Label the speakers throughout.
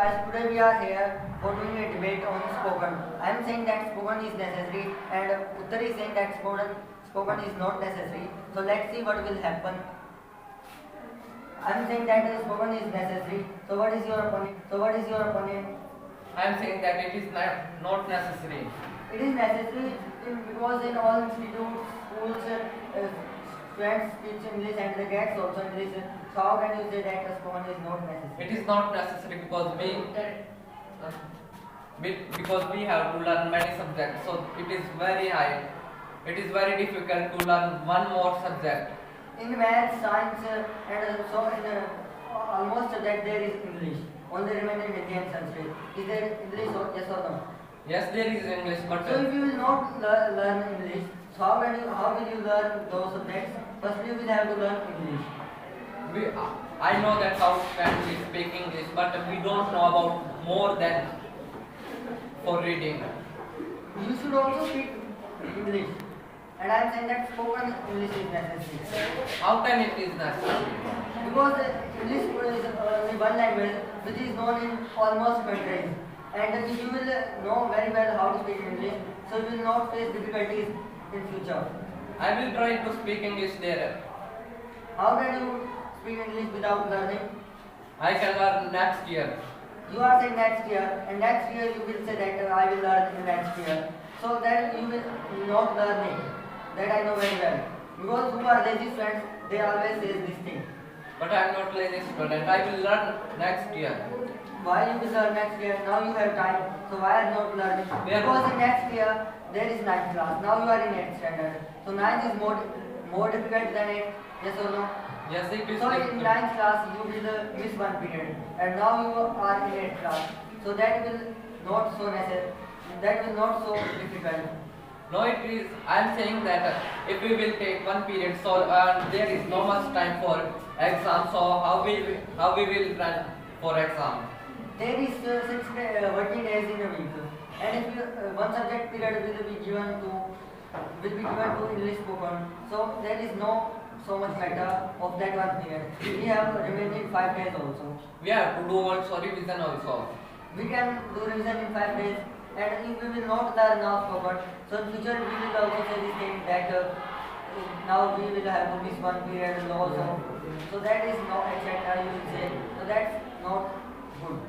Speaker 1: Guys, today we are here for doing a debate on spoken. I am saying that spoken is necessary and Uttar is saying that spoken is not necessary. So let's see what will happen. I am saying that spoken is necessary. So what is your opinion?
Speaker 2: I am saying that it is not necessary.
Speaker 1: It is necessary because in all institutes, schools, students speak English and they get also English. So how can you say that spoken is not necessary?
Speaker 2: It is not necessary because we have to learn many subjects. So it is very high. It is very difficult to learn one more subject.
Speaker 1: In math, science, and so in almost subject there is English. Only remaining Hindi and Sanskrit. Is there English or yes or no?
Speaker 2: Yes, there is English, but
Speaker 1: So if you will not learn English, so how will you learn those subjects? First you will have to learn English.
Speaker 2: I know that how can we speak English, but we don't know about more than for reading.
Speaker 1: You should also speak English. And I am saying that spoken English is necessary.
Speaker 2: How can it is necessary?
Speaker 1: Because English is only one language which is known in almost countries. And if you will know very well how to speak English, so you will not face difficulties in future.
Speaker 2: I will try to speak English there.
Speaker 1: How can you speak English without learning?
Speaker 2: I can learn next year.
Speaker 1: You are saying next year, and next year you will say that I will learn in next year. So then you will not learn it. That I know very well. Because who are lazy students, they always say this thing.
Speaker 2: But I am not lazy student. I will learn next year.
Speaker 1: Why you will learn next year? Now you have time. So why are not learning?
Speaker 2: Yeah.
Speaker 1: Because in next year there is 9th class. Now you are in 8th standard. So 9th is more difficult than 8th. Yes or no?
Speaker 2: Yes, it is.
Speaker 1: So in 9th class you will miss one period. And now you are in 8th class. So that will not so necessary. That will not so difficult.
Speaker 2: No, it is. I am saying that if we will take one period, so there is no much time for exam. So how we will run for exam?
Speaker 1: There is 6 working days in a week, and if you, one subject period will be given to English spoken, so there is no so much matter of that one period. We have remaining 5 days also.
Speaker 2: We have to do also revision also.
Speaker 1: We can do revision in 5 days, and if we will not learn now spoken, so in future we will also say this thing that now we will have to miss one period also. So that is no etc. You will say. So that's not good.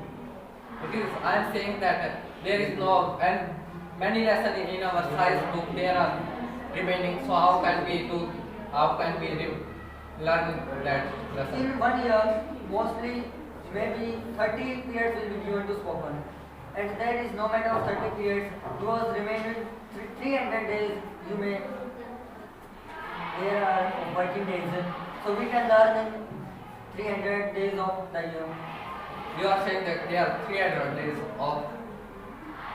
Speaker 2: It is. I am saying that there is no and many lessons in our science book there are remaining. So how can we learn that lesson?
Speaker 1: In 1 year, mostly maybe 30 periods will be given to spoken. And there is no matter of 30 periods because remaining 300 days you may, there are working days. So we can learn in 300 days of the year.
Speaker 2: You are saying that there are 300 days of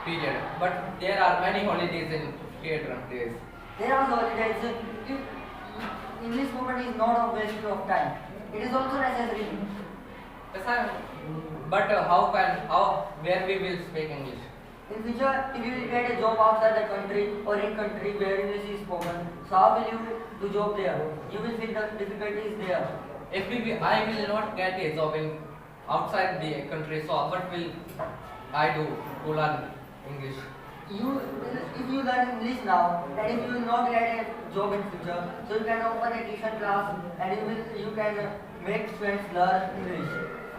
Speaker 2: period, but there are many holidays in 300 days.
Speaker 1: There are holidays. If English spoken is not a waste of time. It is also necessary.
Speaker 2: Yes, but where we will speak English?
Speaker 1: In future, if you will get a job outside the country or in country where English is spoken, so how will you do job there? You will feel the difficulties there.
Speaker 2: I will not get a job in outside the country, so what will I do to learn English?
Speaker 1: If you learn English now, and if you will not get a job in future, so you can open a tuition class and you can make students learn English.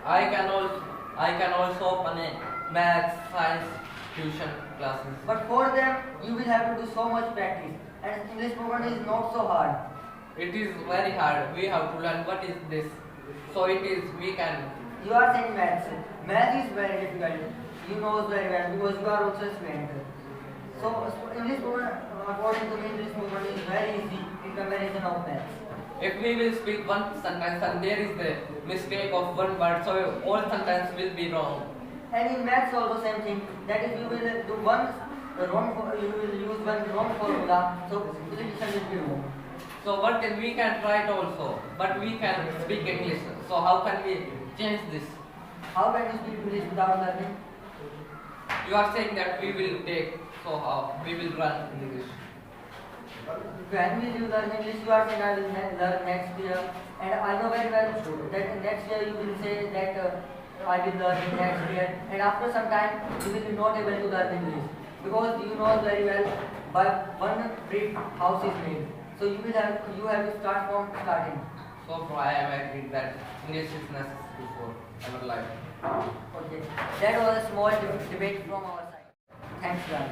Speaker 2: I can also open a maths, science tuition classes.
Speaker 1: But for them, you will have to do so much practice, and English spoken is not so hard.
Speaker 2: It is very hard. We have to learn what is this. So it is we can.
Speaker 1: You are saying maths. Math is very difficult. You know very well because you are also a student. So English spoken, according to me, English spoken is very easy in comparison of maths.
Speaker 2: If we will speak one sentence and there is the mistake of one word, so all sentence will be wrong.
Speaker 1: And in maths also same thing. That if you will do one you will use one wrong formula, so prediction will be wrong.
Speaker 2: So but we can try it also, but we can speak English. So how can we change this?
Speaker 1: How can you speak English without learning?
Speaker 2: You are saying that we will take, so how we will run English.
Speaker 1: When will you learn English? You are saying I will learn next year, and I know very well that next year you will say that I will learn in next year, and after some time you will be not able to learn English because you know very well by one brick house is made. So you have to start from starting.
Speaker 2: So I am agreed that English is necessary for our life.
Speaker 1: Okay, that was a small debate from our side. Thanks, guys.